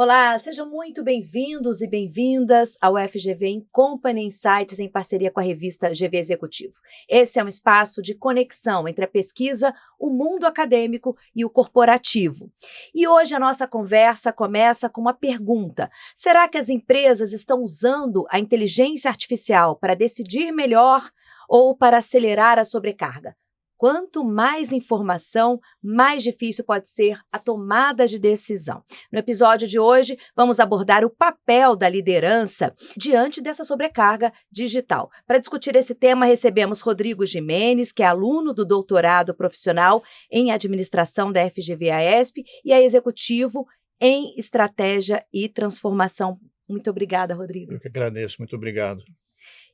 Olá, sejam muito bem-vindos e bem-vindas ao FGV in Company Insights em parceria com a revista GV Executivo. Esse é um espaço de conexão entre a pesquisa, o mundo acadêmico e o corporativo. E hoje a nossa conversa começa com uma pergunta: será que as empresas estão usando a inteligência artificial para decidir melhor ou para acelerar a sobrecarga? Quanto mais informação, mais difícil pode ser a tomada de decisão. No episódio de hoje, vamos abordar o papel da liderança diante dessa sobrecarga digital. Para discutir esse tema, recebemos Rodrigo Gimenez, que é aluno do doutorado profissional em administração da FGV-AESP e é executivo em estratégia e transformação. Muito obrigada, Rodrigo. Eu que agradeço, muito obrigado.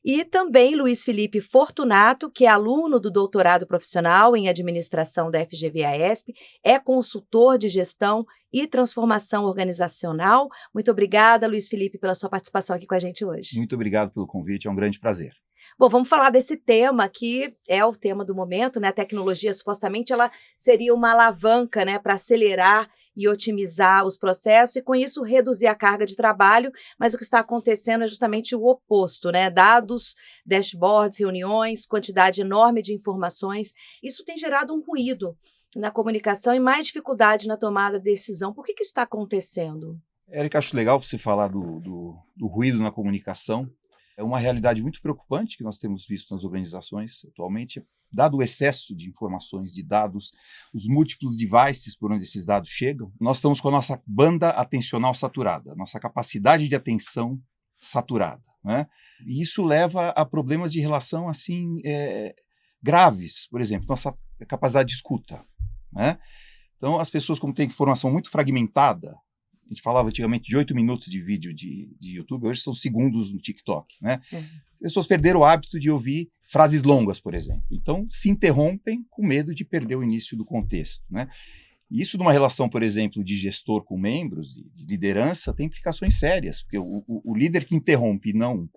E também Luiz Felipe Fortunato, que é aluno do doutorado profissional em administração da FGV-AESP, é consultor de gestão e transformação organizacional. Muito obrigada, Luiz Felipe, pela sua participação aqui com a gente hoje. Muito obrigado pelo convite, é um grande prazer. Bom, vamos falar desse tema que é o tema do momento, né? A tecnologia, supostamente, ela seria uma alavanca, né, para acelerar e otimizar os processos e, com isso, reduzir a carga de trabalho, mas o que está acontecendo é justamente o oposto, né? Dados, dashboards, reuniões, quantidade enorme de informações. Isso tem gerado um ruído na comunicação e mais dificuldade na tomada de decisão. Por que isso está acontecendo? Érica, acho legal você falar do ruído na comunicação. É uma realidade muito preocupante que nós temos visto nas organizações atualmente, dado o excesso de informações, de dados, os múltiplos devices por onde esses dados chegam. Nós estamos com a nossa banda atencional saturada, nossa capacidade de atenção saturada, né? E isso leva a problemas de relação assim graves, por exemplo, nossa capacidade de escuta, né? Então, as pessoas, como têm informação muito fragmentada, a gente falava antigamente de 8 minutos de vídeo de YouTube, hoje são segundos no TikTok, né? As pessoas perderam o hábito de ouvir frases longas, por exemplo. Então, se interrompem com medo de perder o início do contexto, né? E isso numa relação, por exemplo, de gestor com membros, de liderança, tem implicações sérias, porque o líder que interrompe e não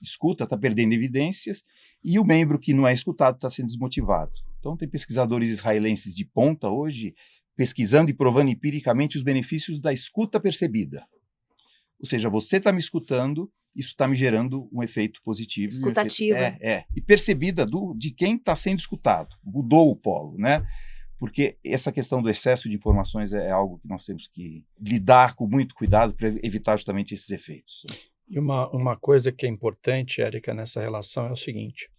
escuta está perdendo evidências e o membro que não é escutado está sendo desmotivado. Então, tem pesquisadores israelenses de ponta hoje pesquisando e provando empiricamente os benefícios da escuta percebida. Ou seja, você está me escutando, isso está me gerando um efeito positivo. Escutativa. E percebida de quem está sendo escutado. Mudou o polo, né? Porque essa questão do excesso de informações é algo que nós temos que lidar com muito cuidado para evitar justamente esses efeitos. E uma coisa que é importante, Érica, nessa relação é o seguinte: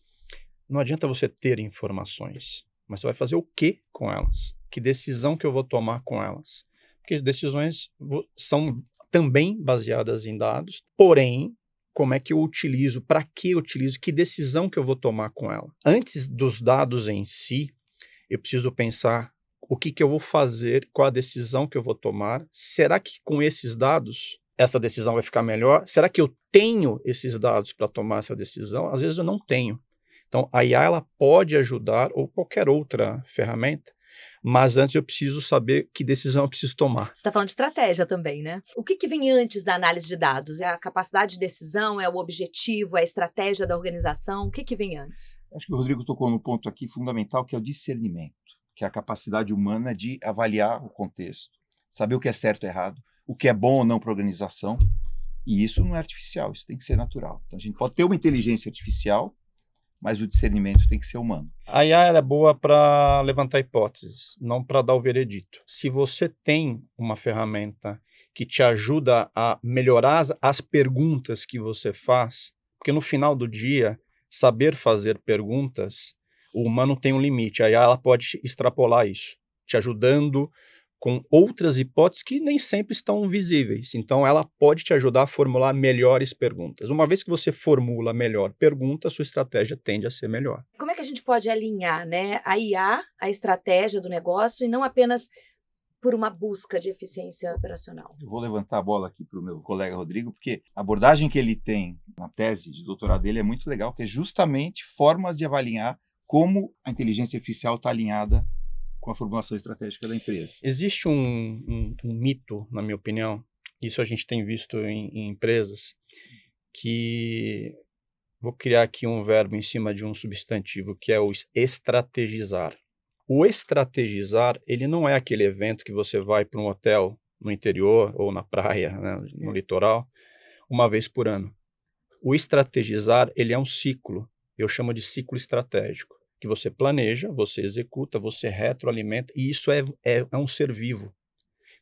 não adianta você ter informações, mas você vai fazer o que com elas? Que decisão que eu vou tomar com elas? Porque as decisões são também baseadas em dados, porém, como é que eu utilizo, para que eu utilizo, que decisão que eu vou tomar com ela? Antes dos dados em si, eu preciso pensar o que eu vou fazer, qual a decisão que eu vou tomar. Será que com esses dados, essa decisão vai ficar melhor? Será que eu tenho esses dados para tomar essa decisão? Às vezes eu não tenho. Então, a IA ela pode ajudar, ou qualquer outra ferramenta, mas antes eu preciso saber que decisão eu preciso tomar. Você está falando de estratégia também, né? O que vem antes da análise de dados? É a capacidade de decisão, é o objetivo, é a estratégia da organização? O que vem antes? Acho que o Rodrigo tocou no ponto aqui fundamental, que é o discernimento, que é a capacidade humana de avaliar o contexto, saber o que é certo e errado, o que é bom ou não para a organização, e isso não é artificial, isso tem que ser natural. Então a gente pode ter uma inteligência artificial, mas o discernimento tem que ser humano. A IA ela é boa para levantar hipóteses, não para dar o veredito. Se você tem uma ferramenta que te ajuda a melhorar as perguntas que você faz, porque no final do dia, saber fazer perguntas, o humano tem um limite, a IA ela pode extrapolar isso, te ajudando com outras hipóteses que nem sempre estão visíveis. Então, ela pode te ajudar a formular melhores perguntas. Uma vez que você formula melhor pergunta, sua estratégia tende a ser melhor. Como é que a gente pode alinhar, né, a IA, a estratégia do negócio, e não apenas por uma busca de eficiência operacional? Eu vou levantar a bola aqui para o meu colega Rodrigo, porque a abordagem que ele tem na tese de doutorado dele é muito legal, que é justamente formas de avaliar como a inteligência artificial está alinhada com a formulação estratégica da empresa. Existe um mito, na minha opinião, isso a gente tem visto em empresas, que vou criar aqui um verbo em cima de um substantivo, que é o estrategizar. O estrategizar, ele não é aquele evento que você vai para um hotel no interior ou na praia, né, no litoral, uma vez por ano. O estrategizar, ele é um ciclo, eu chamo de ciclo estratégico, que você planeja, você executa, você retroalimenta, e isso é um ser vivo.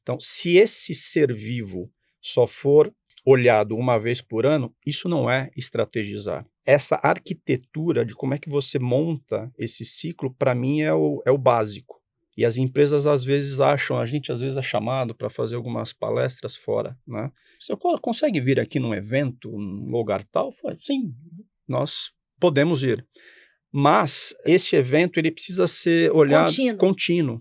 Então, se esse ser vivo só for olhado uma vez por ano, isso não é estrategizar. Essa arquitetura de como é que você monta esse ciclo, para mim, é o básico. E as empresas, às vezes, acham, a gente às vezes é chamado para fazer algumas palestras fora, né? Você consegue vir aqui num evento, num lugar tal? Eu falo, sim, nós podemos ir. Mas esse evento ele precisa ser olhado contínuo.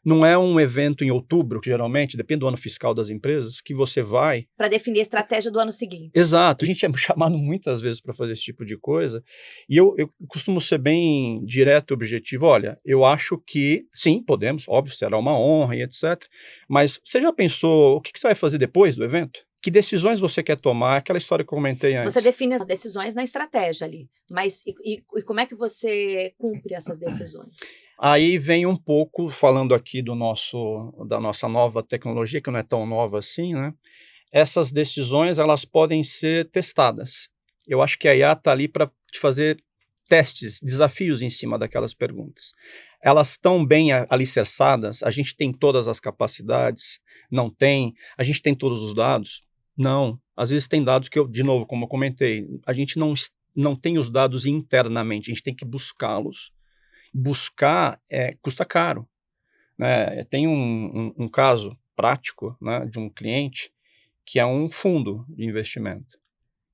Não é um evento em outubro, que geralmente, depende do ano fiscal das empresas, que você vai... Para definir a estratégia do ano seguinte. Exato. A gente é chamado muitas vezes para fazer esse tipo de coisa. E eu costumo ser bem direto e objetivo. Olha, eu acho que, sim, podemos, óbvio, será uma honra e etc. Mas você já pensou o que você vai fazer depois do evento? Que decisões você quer tomar? Aquela história que eu comentei antes. Você define as decisões na estratégia ali, mas e como é que você cumpre essas decisões? Aí vem um pouco, falando aqui da nossa nova tecnologia, que não é tão nova assim, né? Essas decisões, elas podem ser testadas. Eu acho que a IA está ali para te fazer testes, desafios em cima daquelas perguntas. Elas estão bem alicerçadas, a gente tem todas as capacidades, não tem, a gente tem todos os dados. Não, às vezes tem dados que de novo, como eu comentei, a gente não tem os dados internamente, a gente tem que buscá-los. Buscar custa caro, né? Tem um caso prático, né, de um cliente que é um fundo de investimento,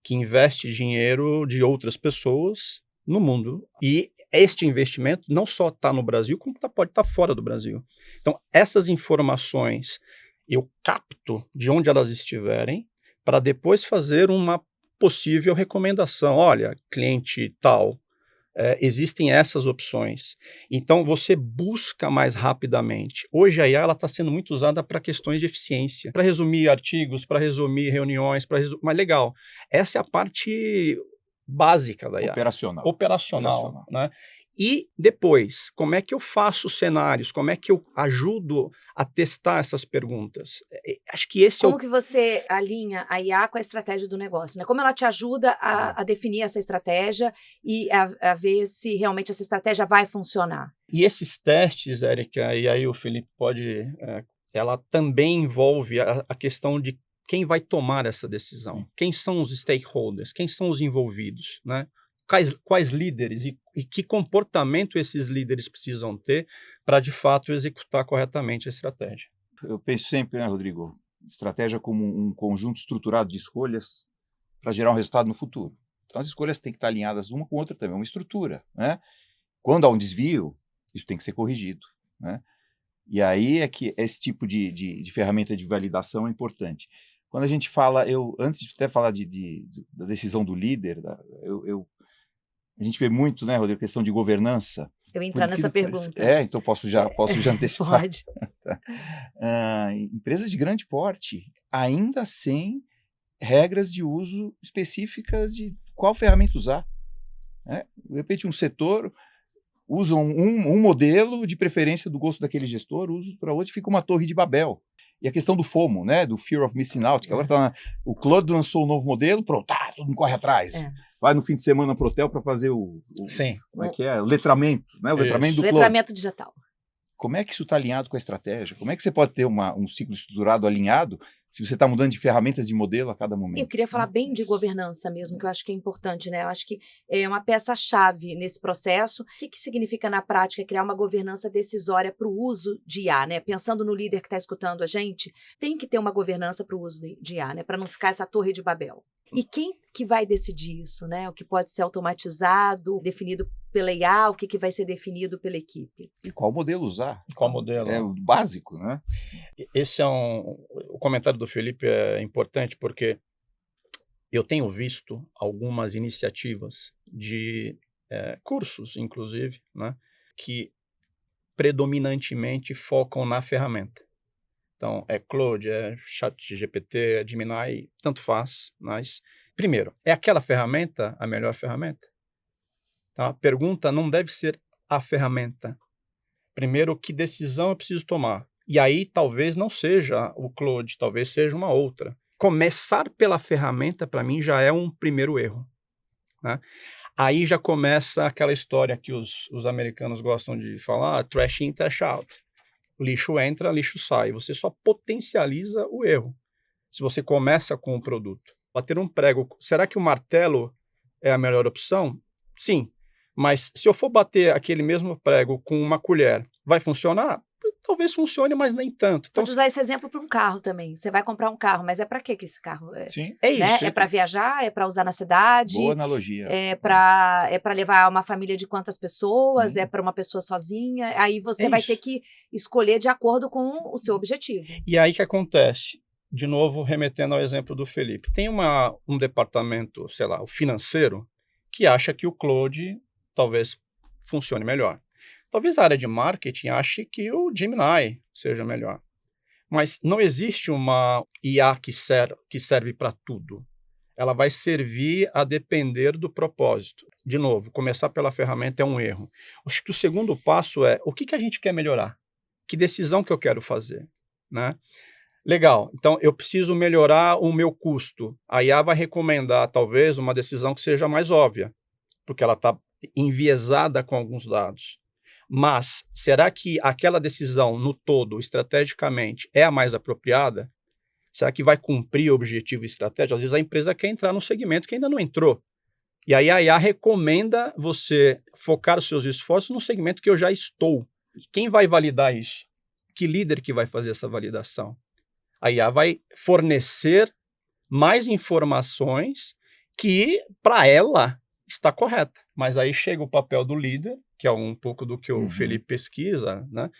que investe dinheiro de outras pessoas no mundo. E este investimento não só está no Brasil, como pode estar fora do Brasil. Então, essas informações eu capto de onde elas estiverem, para depois fazer uma possível recomendação. Olha, cliente tal, existem essas opções. Então, você busca mais rapidamente. Hoje, a IA está sendo muito usada para questões de eficiência, para resumir artigos, para resumir reuniões, mas legal. Essa é a parte básica da IA. Operacional. Né? E depois, como é que eu faço cenários? Como é que eu ajudo a testar essas perguntas? Acho que esse Como que você alinha a IA com a estratégia do negócio, né? Como ela te ajuda a definir essa estratégia e a ver se realmente essa estratégia vai funcionar? E esses testes, Érica, e aí o Felipe pode... ela também envolve a questão de quem vai tomar essa decisão. Quem são os stakeholders? Quem são os envolvidos, né? Quais líderes e que comportamento esses líderes precisam ter para, de fato, executar corretamente a estratégia. Eu penso sempre, né, Rodrigo, estratégia como um conjunto estruturado de escolhas para gerar um resultado no futuro. Então, as escolhas têm que estar alinhadas uma com a outra também, uma estrutura, né? Quando há um desvio, isso tem que ser corrigido, né? E aí é que esse tipo de ferramenta de validação é importante. Quando a gente fala, antes de até falar da decisão do líder, a gente vê muito, né, Rodrigo, questão de governança. Eu ia entrar nessa pergunta. Então posso já antecipar. Pode. Empresas de grande porte, ainda sem regras de uso específicas de qual ferramenta usar. Né? De repente, um setor usa um modelo, de preferência do gosto daquele gestor, usa para outro, fica uma torre de Babel. E a questão do FOMO, né, do Fear of Missing Out, que agora o Claude lançou um novo modelo, pronto, todo mundo corre atrás. Vai no fim de semana pro hotel para fazer Sim. Como é que é? O letramento, né? O letramento do Claude. Letramento digital. Como é que isso está alinhado com a estratégia? Como é que você pode ter um ciclo estruturado alinhado se você está mudando de ferramentas de modelo a cada momento? Eu queria falar bem de governança mesmo, que eu acho que é importante, né? Eu acho que é uma peça-chave nesse processo. O que significa na prática criar uma governança decisória para o uso de IA, né? Pensando no líder que está escutando a gente, tem que ter uma governança para o uso de IA, né? Para não ficar essa torre de Babel. E quem que vai decidir isso, né? O que pode ser automatizado, definido pela IA, o que vai ser definido pela equipe? E qual modelo usar? Qual modelo? É o básico, né? Esse o comentário do Felipe é importante porque eu tenho visto algumas iniciativas de cursos, inclusive, né, que predominantemente focam na ferramenta. Então, é Claude, é ChatGPT, é Gemini, tanto faz, mas, primeiro, é aquela ferramenta a melhor ferramenta? Então, a pergunta não deve ser a ferramenta. Primeiro, que decisão eu preciso tomar? E aí talvez não seja o Claude, talvez seja uma outra. Começar pela ferramenta, para mim, já é um primeiro erro, né? Aí já começa aquela história que os americanos gostam de falar, trash in, trash out. Lixo entra, lixo sai. Você só potencializa o erro se você começa com o produto. Bater um prego, será que o martelo é a melhor opção? Sim, mas se eu for bater aquele mesmo prego com uma colher, vai funcionar? Talvez funcione, mas nem tanto. Então, Pode usar esse exemplo para um carro também. Você vai comprar um carro, mas é para que esse carro é? Sim, é Né? isso. É para viajar? É para usar na cidade? boa analogia. É para levar uma família de quantas pessoas? Hum. É para uma pessoa sozinha? Aí você É vai isso. ter que escolher de acordo com o seu objetivo. E aí que acontece? De novo, remetendo ao exemplo do Felipe. Tem um departamento, sei lá, o financeiro, que acha que o Claude talvez funcione melhor. Talvez a área de marketing ache que o Gemini seja melhor. Mas não existe uma IA que serve para tudo. Ela vai servir a depender do propósito. De novo, começar pela ferramenta é um erro. Acho que o segundo passo é o que a gente quer melhorar? Que decisão que eu quero fazer, né? Legal, então eu preciso melhorar o meu custo. A IA vai recomendar, talvez, uma decisão que seja mais óbvia, porque ela está enviesada com alguns dados. Mas será que aquela decisão, no todo, estrategicamente, é a mais apropriada? Será que vai cumprir o objetivo estratégico? Às vezes a empresa quer entrar num segmento que ainda não entrou. E aí a IA recomenda você focar os seus esforços no segmento que eu já estou. Quem vai validar isso? Que líder que vai fazer essa validação? A IA vai fornecer mais informações que, para ela, está correta. Mas aí chega o papel do líder, que é um pouco do que o Felipe pesquisa, né?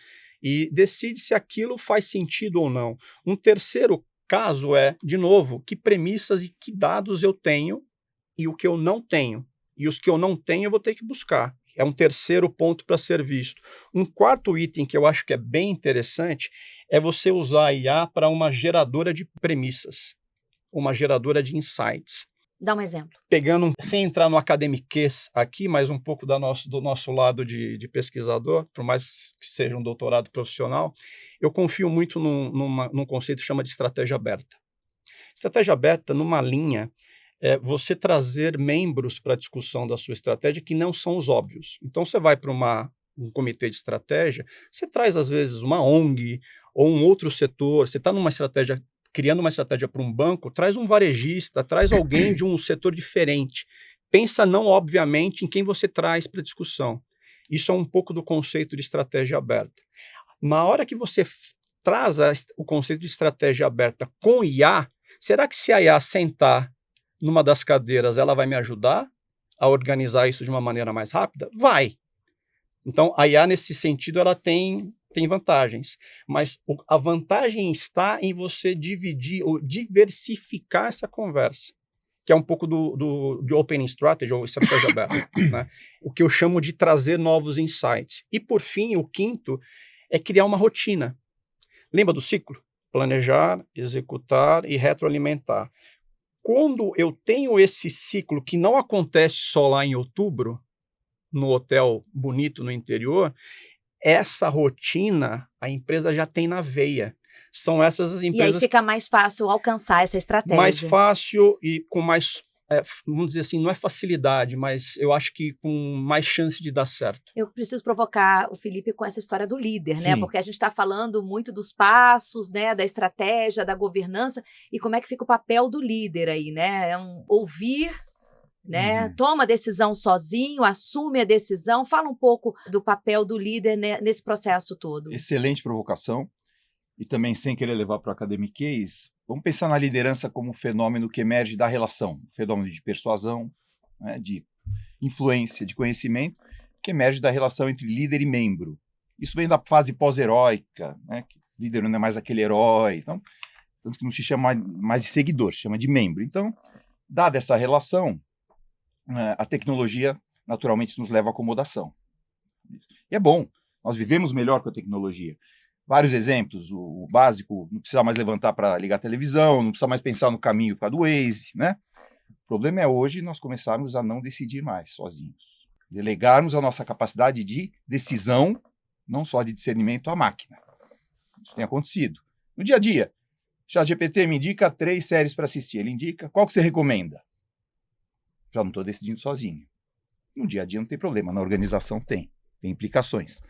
E decide se aquilo faz sentido ou não. Um terceiro caso é, de novo, que premissas e que dados eu tenho e o que eu não tenho. E os que eu não tenho eu vou ter que buscar. É um terceiro ponto para ser visto. Um quarto item que eu acho que é bem interessante é você usar a IA para uma geradora de premissas, uma geradora de insights. Dá um exemplo. Pegando, sem entrar no academiquez aqui, mas um pouco do nosso lado de pesquisador, por mais que seja um doutorado profissional, eu confio muito num conceito que chama de estratégia aberta. Estratégia aberta, numa linha, é você trazer membros para a discussão da sua estratégia que não são os óbvios. Então, você vai para um comitê de estratégia, você traz, às vezes, uma ONG ou um outro setor, você está numa estratégia, criando uma estratégia para um banco, traz um varejista, traz alguém de um setor diferente. Pensa não, obviamente, em quem você traz para a discussão. Isso é um pouco do conceito de estratégia aberta. Na hora que você traz o conceito de estratégia aberta com IA, será que se a IA sentar numa das cadeiras, ela vai me ajudar a organizar isso de uma maneira mais rápida? Vai. Então, a IA, nesse sentido, ela tem vantagens. Mas a vantagem está em você dividir ou diversificar essa conversa, que é um pouco de Open Strategy, ou estratégia aberta, né? O que eu chamo de trazer novos insights. E, por fim, o quinto é criar uma rotina. Lembra do ciclo? Planejar, executar e retroalimentar. Quando eu tenho esse ciclo que não acontece só lá em outubro, no hotel bonito no interior, essa rotina a empresa já tem na veia. São essas as empresas... E aí fica mais fácil alcançar essa estratégia. Mais fácil e com mais, vamos dizer assim, não é facilidade, mas eu acho que com mais chance de dar certo. Eu preciso provocar o Felipe com essa história do líder, né? Sim. Porque a gente está falando muito dos passos, né? Da estratégia, da governança, e como é que fica o papel do líder aí, né? É ouvir, né? Toma a decisão sozinho, assume a decisão. Fala um pouco do papel do líder, né, nesse processo todo. Excelente provocação. E também, sem querer levar para o academiquez, vamos pensar na liderança como um fenômeno que emerge da relação, fenômeno de persuasão, né, de influência, de conhecimento, que emerge da relação entre líder e membro. Isso vem da fase pós-heróica, né, que o líder não é mais aquele herói, então, tanto que não se chama mais de seguidor, se chama de membro. Então, dada essa relação, a tecnologia naturalmente nos leva à acomodação. E é bom, nós vivemos melhor com a tecnologia. Vários exemplos, o básico, não precisa mais levantar para ligar a televisão, não precisa mais pensar no caminho para do Waze, né? O problema é hoje nós começarmos a não decidir mais sozinhos. Delegarmos a nossa capacidade de decisão, não só de discernimento, à máquina. Isso tem acontecido. No dia a dia, ChatGPT me indica 3 séries para assistir. Ele indica, qual que você recomenda? Já não estou decidindo sozinho. No dia a dia não tem problema, na organização tem implicações.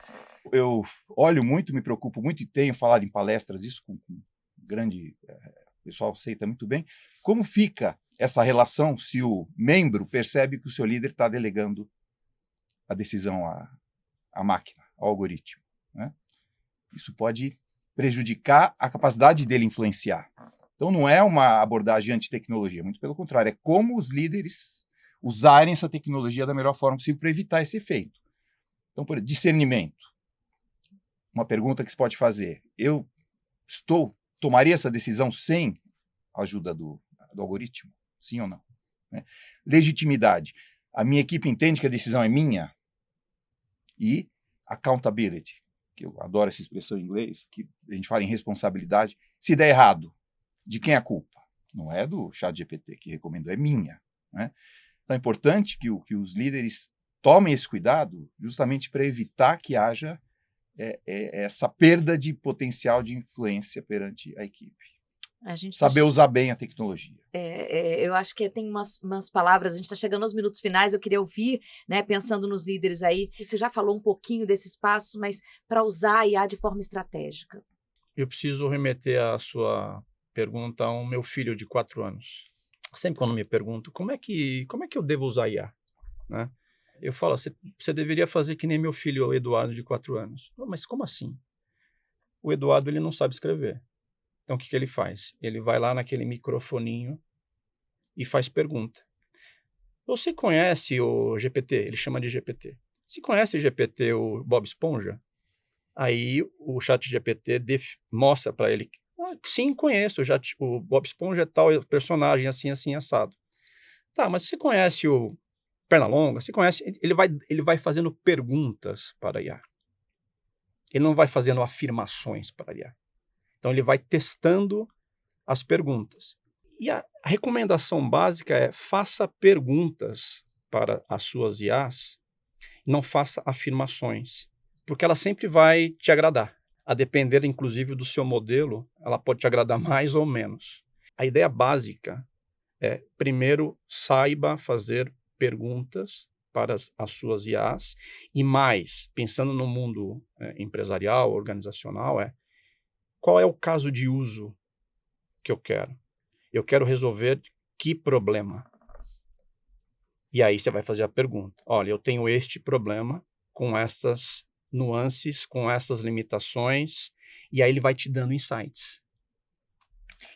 Eu olho muito, me preocupo muito e tenho falado em palestras isso com grande... o pessoal aceita muito bem. Como fica essa relação se o membro percebe que o seu líder está delegando a decisão à máquina, ao algoritmo, né? Isso pode prejudicar a capacidade dele influenciar. Então não é uma abordagem anti-tecnologia, muito pelo contrário, é como os líderes usarem essa tecnologia da melhor forma possível para evitar esse efeito. Então, por discernimento. Uma pergunta que se pode fazer: eu tomaria essa decisão sem a ajuda do algoritmo? Sim ou não? Né? Legitimidade. A minha equipe entende que a decisão é minha? E accountability, que eu adoro essa expressão em inglês, que a gente fala em responsabilidade. Se der errado, de quem é a culpa? Não é do ChatGPT que recomendou, é minha, né? Então é importante que os líderes tomem esse cuidado justamente para evitar que haja essa perda de potencial de influência perante a equipe. Saber usar bem a tecnologia. Eu acho que tem umas palavras, a gente está chegando aos minutos finais, eu queria ouvir, né, pensando nos líderes aí, que você já falou um pouquinho desses passos, mas para usar a IA de forma estratégica. Eu preciso remeter a sua pergunta ao meu filho de 4 anos. Sempre quando me pergunto, como é que eu devo usar a IA? Né? Eu falo, você deveria fazer que nem meu filho, o Eduardo, de 4 anos. Mas como assim? O Eduardo, ele não sabe escrever. Então, o que ele faz? Ele vai lá naquele microfoninho e faz pergunta. Você conhece o GPT? Ele chama de GPT. Você conhece o GPT, o Bob Esponja? Aí o ChatGPT mostra para ele, sim, conheço, o Bob Esponja é tal personagem, assim, assim, assado. Tá, mas você conhece o Pernalonga? Você conhece? Ele vai fazendo perguntas para a IA. Ele não vai fazendo afirmações para a IA. Então, ele vai testando as perguntas. E a recomendação básica é: faça perguntas para as suas IAs, não faça afirmações, porque ela sempre vai te agradar. A depender, inclusive, do seu modelo, ela pode te agradar mais ou menos. A ideia básica é, primeiro, saiba fazer perguntas para as suas IAs, e mais, pensando no mundo empresarial, organizacional, qual é o caso de uso que eu quero? Eu quero resolver que problema? E aí você vai fazer a pergunta. Olha, eu tenho este problema com essas nuances, com essas limitações, e aí ele vai te dando insights.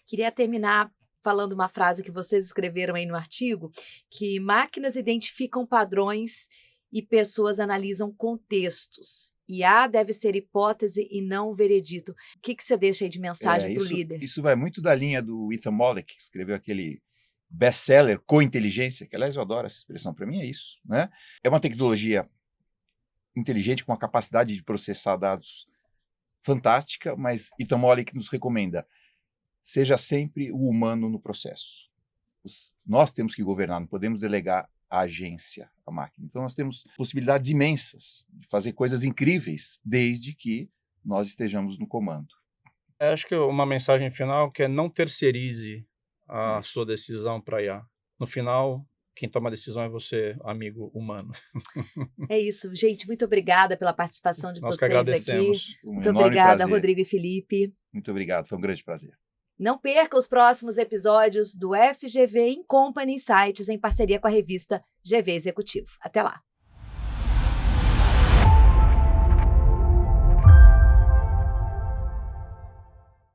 Queria terminar falando uma frase que vocês escreveram aí no artigo, que máquinas identificam padrões e pessoas analisam contextos. IA deve ser hipótese e não veredito. O que você deixa aí de mensagem para o líder? Isso vai muito da linha do Ethan Mollick, que escreveu aquele best-seller Co-inteligência, que, aliás, eu adoro essa expressão, para mim é isso, né? É uma tecnologia inteligente com uma capacidade de processar dados fantástica, mas Ethan Mollick nos recomenda: seja sempre o humano no processo. Nós temos que governar, não podemos delegar a agência, a máquina. Então nós temos possibilidades imensas de fazer coisas incríveis, desde que nós estejamos no comando. Acho que uma mensagem final que é: não terceirize a sua decisão para IA. No final, quem toma a decisão é você, amigo humano. É isso, gente. Muito obrigada pela participação de Nós que vocês agradecemos. aqui. Muito obrigada, prazer. Rodrigo e Felipe. Muito obrigado, foi um grande prazer. Não perca os próximos episódios do FGV Company Insights em parceria com a revista GV Executivo. Até lá!